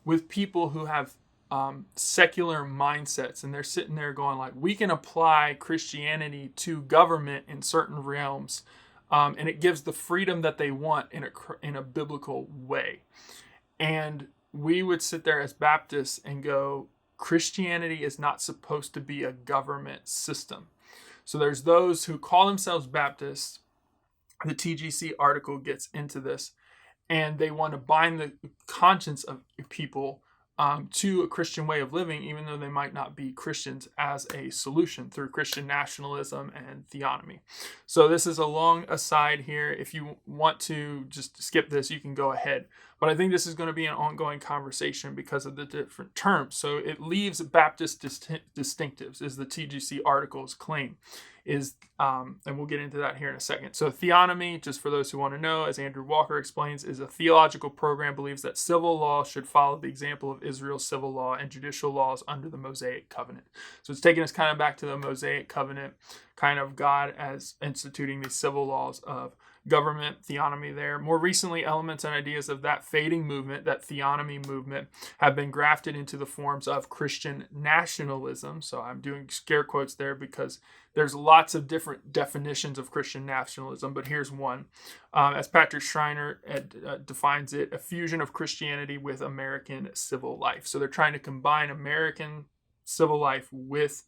with people who have secular mindsets. And they're sitting there going like, we can apply Christianity to government in certain realms. And it gives the freedom that they want in a biblical way. And we would sit there as Baptists and go, Christianity is not supposed to be a government system. So there's those who call themselves Baptists. The TGC article gets into this, and they want to bind the conscience of people to a Christian way of living, even though they might not be Christians, as a solution through Christian nationalism and theonomy. So this is a long aside here. If you want to just skip this, you can go ahead. But I think this is going to be an ongoing conversation because of the different terms. So it leaves Baptist distinctives, is the TGC article's claim. And we'll get into that here in a second. So theonomy, just for those who want to know, as Andrew Walker explains, is a theological program believes that civil law should follow the example of Israel's civil law and judicial laws under the Mosaic covenant. So it's taking us kind of back to the Mosaic covenant, kind of God as instituting these civil laws of government, theonomy there. More recently, elements and ideas of that fading movement, that theonomy movement, have been grafted into the forms of Christian nationalism. So I'm doing scare quotes there because there's lots of different definitions of Christian nationalism, but here's one. As Patrick Schreiner defines it, a fusion of Christianity with American civil life. So they're trying to combine American civil life with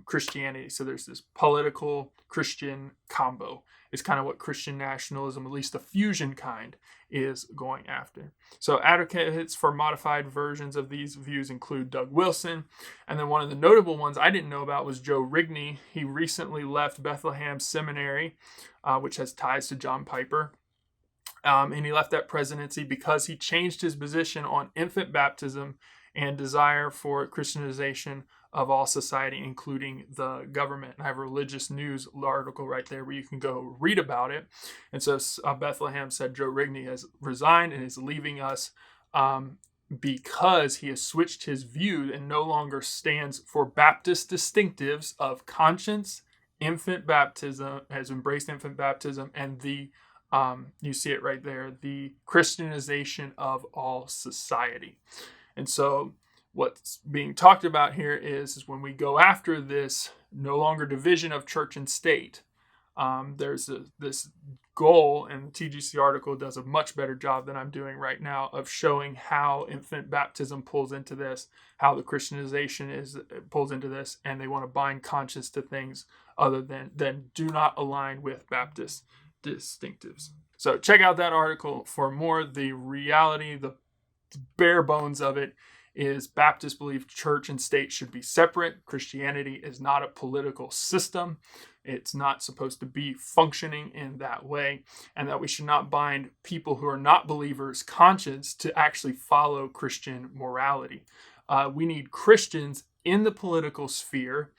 Christianity. So there's this political Christian combo. It's kind of what Christian nationalism, at least the fusion kind, is going after. So advocates for modified versions of these views include Doug Wilson. And then one of the notable ones I didn't know about was Joe Rigney. He recently left BF&M Seminary, which has ties to John Piper. And he left that presidency because he changed his position on infant baptism and desire for Christianization of all society, including the government. And I have a religious news article right there where you can go read about it. And so Bethlehem said Joe Rigney has resigned and is leaving us because he has switched his view and no longer stands for Baptist distinctives of conscience, infant baptism, has embraced infant baptism, and the you see it right there, the Christianization of all society. And so what's being talked about here is when we go after this no longer division of church and state, there's this goal, and the TGC article does a much better job than I'm doing right now of showing how infant baptism pulls into this, how the Christianization pulls into this, and they want to bind conscience to things other than do not align with Baptist distinctives. So check out that article for more. The reality, the bare bones of it is Baptists believe church and state should be separate. Christianity is not a political system. It's not supposed to be functioning in that way, and that we should not bind people who are not believers' conscience to actually follow Christian morality. We need Christians in the political sphere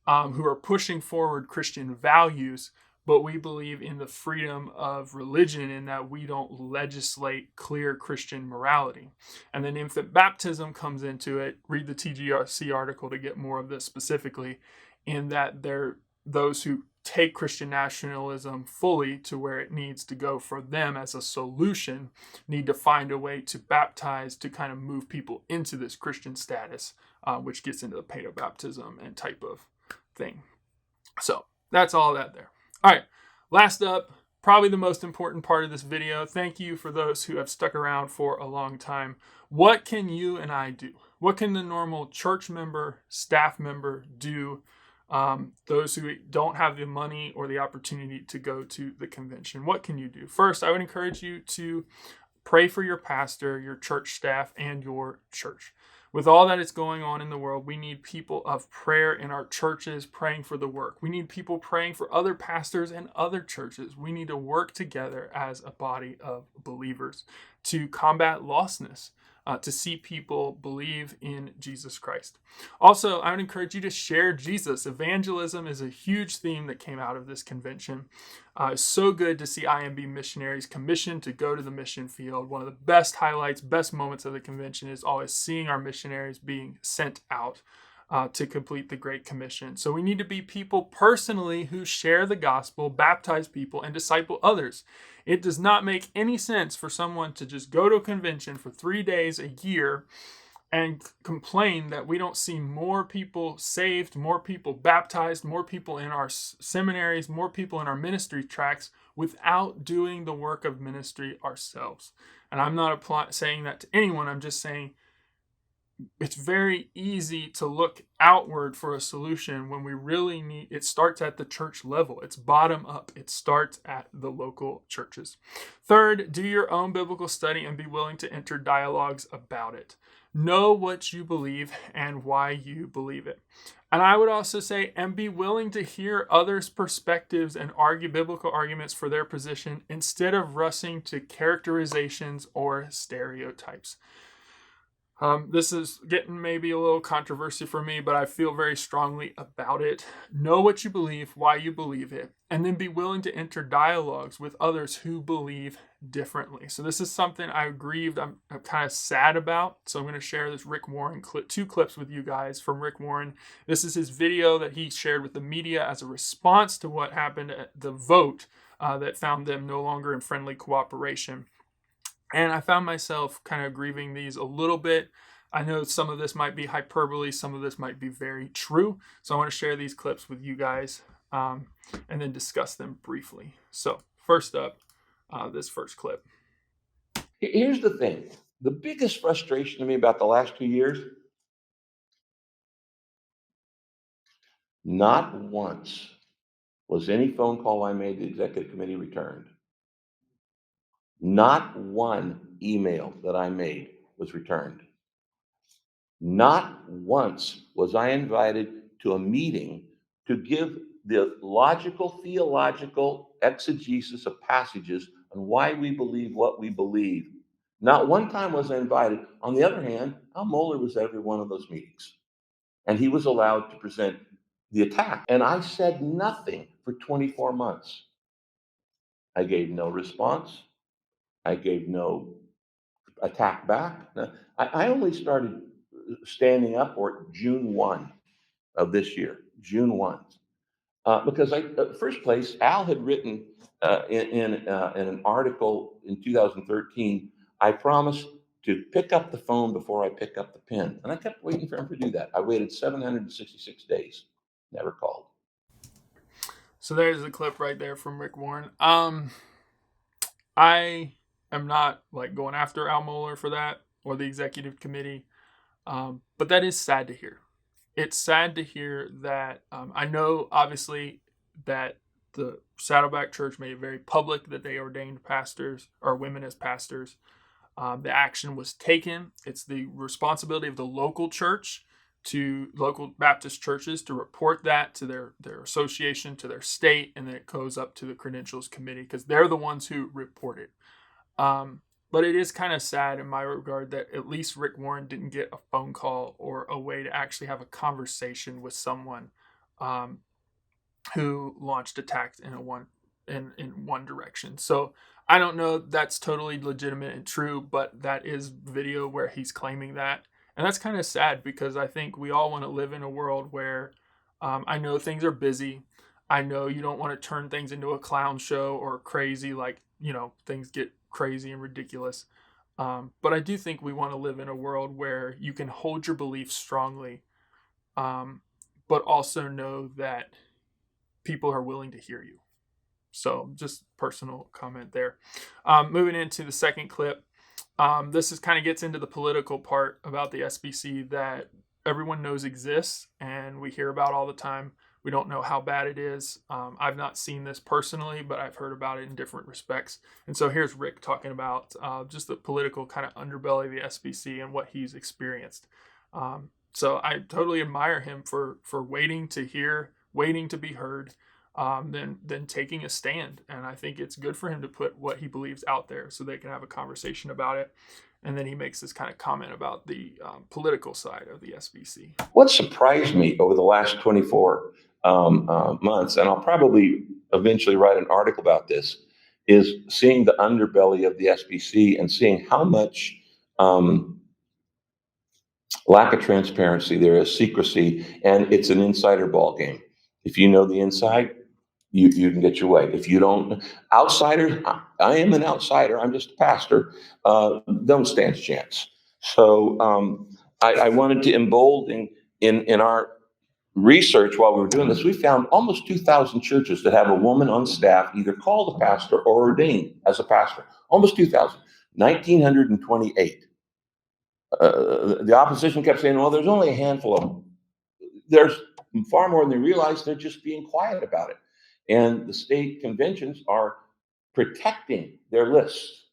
who are pushing forward Christian values, but we believe in the freedom of religion in that we don't legislate clear Christian morality. And then infant baptism comes into it. Read the TGC article to get more of this specifically, in that those who take Christian nationalism fully to where it needs to go for them as a solution need to find a way to baptize to kind of move people into this Christian status, which gets into the paedobaptism and type of thing. So that's all that there. All right, last up, probably the most important part of this video. Thank you for those who have stuck around for a long time. What can you and I do? What can the normal church member, staff member do? Those who don't have the money or the opportunity to go to the convention, what can you do? First, I would encourage you to pray for your pastor, your church staff, and your church. With all that is going on in the world, we need people of prayer in our churches praying for the work. We need people praying for other pastors and other churches. We need to work together as a body of believers to combat lostness, to see people believe in Jesus Christ. Also, I would encourage you to share Jesus. Evangelism is a huge theme that came out of this convention. It's so good to see IMB missionaries commissioned to go to the mission field. One of the best highlights, best moments of the convention is always seeing our missionaries being sent out to complete the Great Commission. So we need to be people personally who share the gospel, baptize people, and disciple others. It does not make any sense for someone to just go to a convention for 3 days a year and complain that we don't see more people saved, more people baptized, more people in our seminaries, more people in our ministry tracks without doing the work of ministry ourselves. And I'm not saying that to anyone. I'm just saying it's very easy to look outward for a solution when we really need, it starts at the church level. It's bottom up. It starts at the local churches. Third, do your own biblical study and be willing to enter dialogues about it. Know what you believe and why you believe it. And I would also say, and be willing to hear others' perspectives and argue biblical arguments for their position instead of rushing to characterizations or stereotypes. This is getting maybe a little controversy for me, but I feel very strongly about it. Know what you believe, why you believe it, and then be willing to enter dialogues with others who believe differently. So this is something I'm kind of sad about. So I'm going to share this Rick Warren clip, 2 clips with you guys from Rick Warren. This is his video that he shared with the media as a response to what happened at the vote that found them no longer in friendly cooperation. And I found myself kind of grieving these a little bit. I know some of this might be hyperbole, some of this might be very true. So I want to share these clips with you guys and then discuss them briefly. So first up, this first clip. Here's the thing. The biggest frustration to me about the last 2 years Not once was any phone call I made to the executive committee returned. Not one email that I made was returned. Not once was I invited to a meeting to give the logical, theological exegesis of passages on why we believe what we believe. Not one time was I invited. On the other hand, Al Mohler was at every one of those meetings, and he was allowed to present the attack. And I said nothing for 24 months. I gave no response. I gave no attack back. I only started standing up for it June 1 of this year, June 1. Because first place, Al had written in an article in 2013, I promised to pick up the phone before I pick up the pen. And I kept waiting for him to do that. I waited 766 days, never called. So there's a clip right there from Rick Warren. I am not like going after Al Mohler for that or the executive committee, but that is sad to hear. It's sad to hear that. I know obviously that the Saddleback Church made it very public that they ordained pastors or women as pastors. The action was taken. It's the responsibility of the local church, to local Baptist churches, to report that to their association, to their state, and then it goes up to the credentials committee because they're the ones who report it. But it is kind of sad in my regard that at least Rick Warren didn't get a phone call or a way to actually have a conversation with someone who launched attacks in one direction. So I don't know if that's totally legitimate and true, but that is video where he's claiming that. And that's kind of sad because I think we all want to live in a world where I know things are busy. I know you don't want to turn things into a clown show or crazy, like, things get crazy and ridiculous. But I do think we want to live in a world where you can hold your beliefs strongly, but also know that people are willing to hear you. So just personal comment there. Moving into the second clip. This is kind of gets into the political part about the SBC that everyone knows exists and we hear about all the time. We don't know how bad it is. I've not seen this personally, but I've heard about it in different respects. And so here's Rick talking about just the political kind of underbelly of the SBC and what he's experienced. So I totally admire him for waiting to hear, waiting to be heard, then taking a stand. And I think it's good for him to put what he believes out there so they can have a conversation about it. And then he makes this kind of comment about the political side of the SBC. What surprised me over the last 24 months, and I'll probably eventually write an article about this, is seeing the underbelly of the SBC and seeing how much lack of transparency there is, secrecy, and it's an insider ball game. If you know the inside, you can get your way. If you don't, outsiders, I am an outsider, I'm just a pastor, don't stand a chance. So I wanted to embolden in our research while we were doing this, we found almost 2,000 churches that have a woman on staff either called a pastor or ordained as a pastor. Almost 2,000. 1,928. The opposition kept saying, well, there's only a handful of them. There's far more than they realize. They're just being quiet about it. And the state conventions are protecting their lists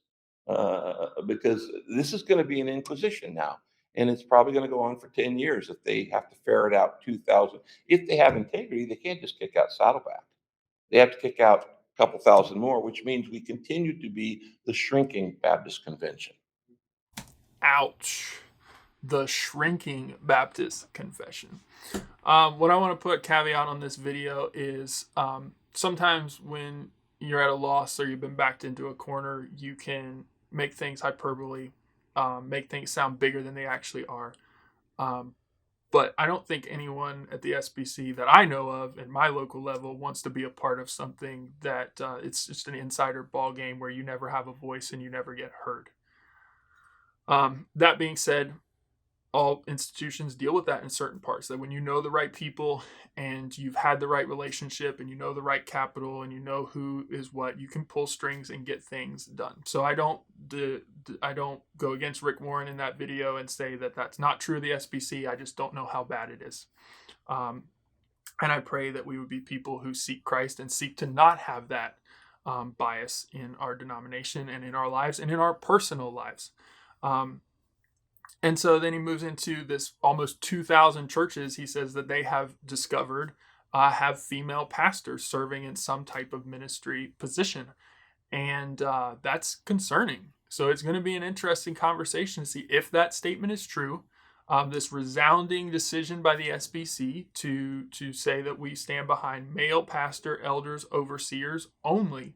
because this is going to be an inquisition now. And it's probably going to go on for 10 years if they have to ferret out 2,000. If they have integrity, they can't just kick out Saddleback. They have to kick out a couple thousand more, which means we continue to be the shrinking Baptist convention. Ouch. The shrinking Baptist confession. What I want to put caveat on this video is sometimes when you're at a loss or you've been backed into a corner, you can make things hyperbole, make things sound bigger than they actually are. But I don't think anyone at the SBC that I know of at my local level wants to be a part of something that it's just an insider ball game where you never have a voice and you never get heard. That being said, all institutions deal with that in certain parts, that when you know the right people and you've had the right relationship and you know the right capital and you know who is what, you can pull strings and get things done. So I don't go against Rick Warren in that video and say that that's not true of the SBC. I just don't know how bad it is. And I pray that we would be people who seek Christ and seek to not have that bias in our denomination and in our lives and in our personal lives. And so then he moves into this almost 2,000 churches he says that they have discovered have female pastors serving in some type of ministry position. And that's concerning. So it's going to be an interesting conversation to see if that statement is true. This resounding decision by the SBC to say that we stand behind male pastor, elders, overseers only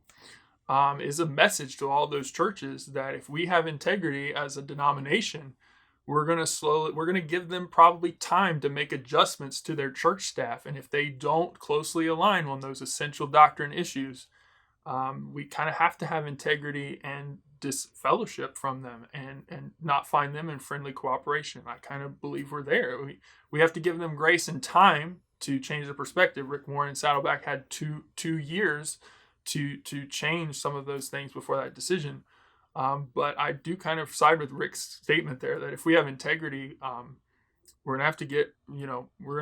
is a message to all those churches that if we have integrity as a denomination, we're going to give them probably time to make adjustments to their church staff. And if they don't closely align on those essential doctrine issues, we kind of have to have integrity and disfellowship from them and not find them in friendly cooperation. I kind of believe we're there. We have to give them grace and time to change their perspective. Rick Warren and Saddleback had two years to change some of those things before that decision. But I do kind of side with Rick's statement there that if we have integrity, we're gonna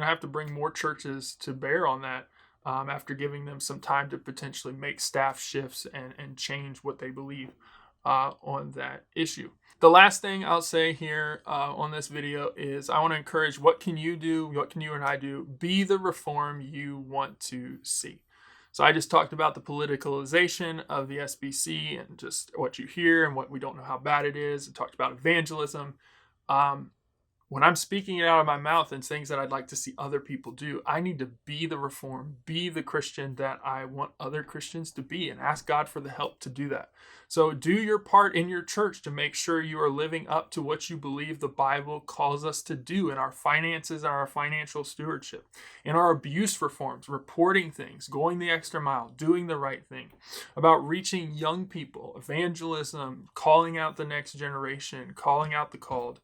have to bring more churches to bear on that after giving them some time to potentially make staff shifts and change what they believe on that issue. The last thing I'll say here on this video is I want to encourage, what can you do? What can you and I do? Be the reform you want to see. So I just talked about the politicalization of the SBC and just what you hear and what we don't know how bad it is. I talked about evangelism. When I'm speaking it out of my mouth and things that I'd like to see other people do, I need to be the reform, be the Christian that I want other Christians to be, and ask God for the help to do that. So do your part in your church to make sure you are living up to what you believe the Bible calls us to do in our finances and our financial stewardship, in our abuse reforms, reporting things, going the extra mile, doing the right thing, about reaching young people, evangelism, calling out the next generation, calling out the called.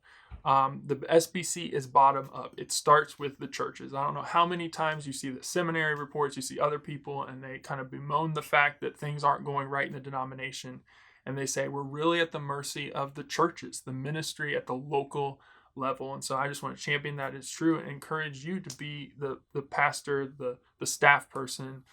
The SBC is bottom up. It starts with the churches. I don't know how many times you see the seminary reports, you see other people, and they kind of bemoan the fact that things aren't going right in the denomination. And they say, we're really at the mercy of the churches, the ministry at the local level. And so I just want to champion that as true and encourage you to be the pastor, the staff person,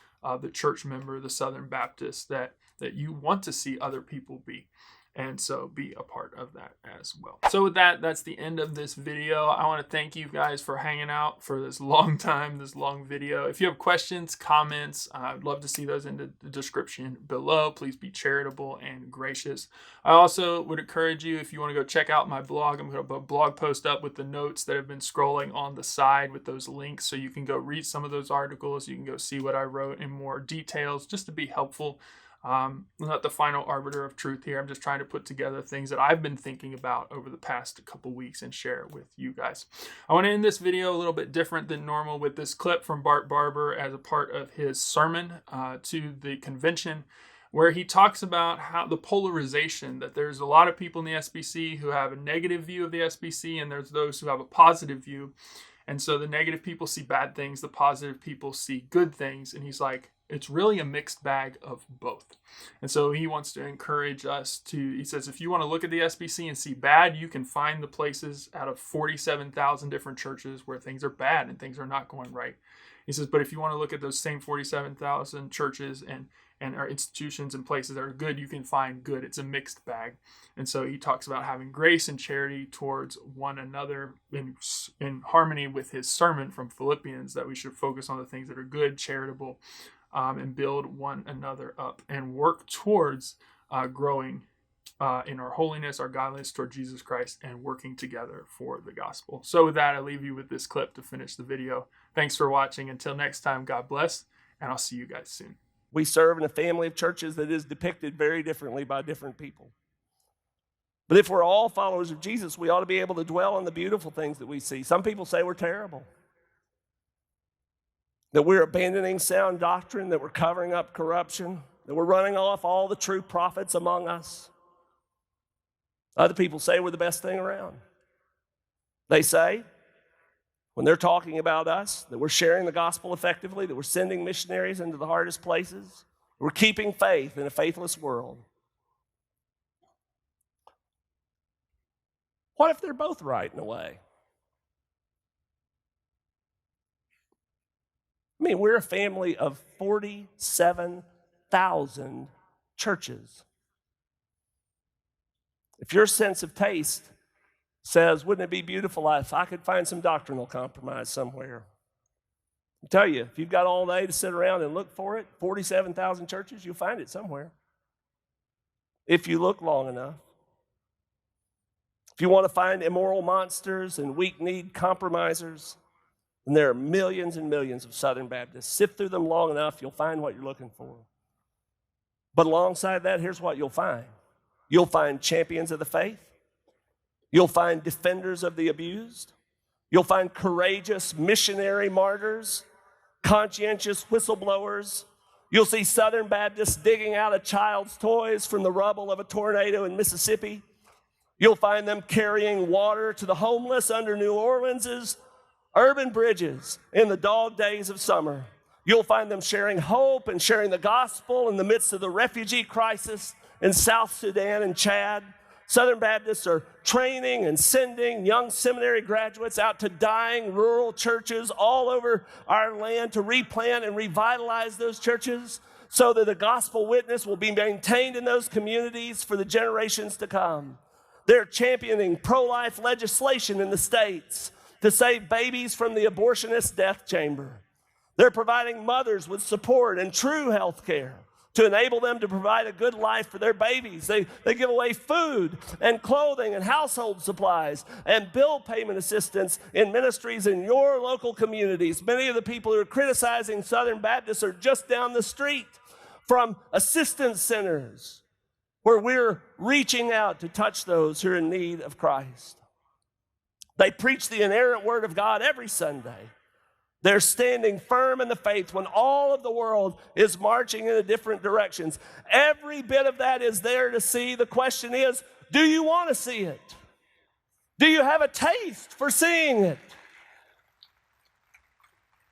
the church member, the Southern Baptist that you want to see other people be. And so be a part of that as well. So with that, that's the end of this video. I want to thank you guys for hanging out for this long time, this long video. If you have questions, comments, I'd love to see those in the description below. Please be charitable and gracious. I also would encourage you, if you want to go check out my blog, I'm going to put a blog post up with the notes that have been scrolling on the side with those links, so you can go read some of those articles. You can go see what I wrote in more details just to be helpful. I'm not the final arbiter of truth here. I'm just trying to put together things that I've been thinking about over the past couple weeks and share it with you guys. I want to end this video a little bit different than normal with this clip from Bart Barber as a part of his sermon to the convention, where he talks about how the polarization, that there's a lot of people in the SBC who have a negative view of the SBC, and there's those who have a positive view. And so the negative people see bad things, the positive people see good things. And he's like, it's really a mixed bag of both. And so he wants to encourage us he says, if you want to look at the SBC and see bad, you can find the places out of 47,000 different churches where things are bad and things are not going right. He says, but if you want to look at those same 47,000 churches and our institutions and places that are good, you can find good. It's a mixed bag. And so he talks about having grace and charity towards one another in harmony with his sermon from Philippians, that we should focus on the things that are good, charitable, and build one another up and work towards growing in our holiness, our godliness toward Jesus Christ, and working together for the gospel. So with that, I leave you with this clip to finish the video. Thanks for watching. Until next time, God bless, and I'll see you guys soon. We serve in a family of churches that is depicted very differently by different people. But if we're all followers of Jesus, we ought to be able to dwell on the beautiful things that we see. Some people say we're terrible, that we're abandoning sound doctrine, that we're covering up corruption, that we're running off all the true prophets among us. Other people say we're the best thing around. They say, when they're talking about us, that we're sharing the gospel effectively, that we're sending missionaries into the hardest places, we're keeping faith in a faithless world. What if they're both right in a way? I mean, we're a family of 47,000 churches. If your sense of taste says, wouldn't it be beautiful if I could find some doctrinal compromise somewhere? I tell you, if you've got all day to sit around and look for it, 47,000 churches, you'll find it somewhere. If you look long enough. If you want to find immoral monsters and weak-kneed compromisers, then there are millions and millions of Southern Baptists. Sift through them long enough, you'll find what you're looking for. But alongside that, here's what you'll find. You'll find champions of the faith. You'll find defenders of the abused. You'll find courageous missionary martyrs, conscientious whistleblowers. You'll see Southern Baptists digging out a child's toys from the rubble of a tornado in Mississippi. You'll find them carrying water to the homeless under New Orleans' urban bridges in the dog days of summer. You'll find them sharing hope and sharing the gospel in the midst of the refugee crisis in South Sudan and Chad. Southern Baptists are training and sending young seminary graduates out to dying rural churches all over our land to replant and revitalize those churches so that the gospel witness will be maintained in those communities for the generations to come. They're championing pro-life legislation in the states to save babies from the abortionist death chamber. They're providing mothers with support and true health care to enable them to provide a good life for their babies. They give away food and clothing and household supplies and bill payment assistance in ministries in your local communities. Many of the people who are criticizing Southern Baptists are just down the street from assistance centers where we're reaching out to touch those who are in need of Christ. They preach the inerrant word of God every Sunday. They're standing firm in the faith when all of the world is marching in different directions. Every bit of that is there to see. The question is, do you want to see it? Do you have a taste for seeing it?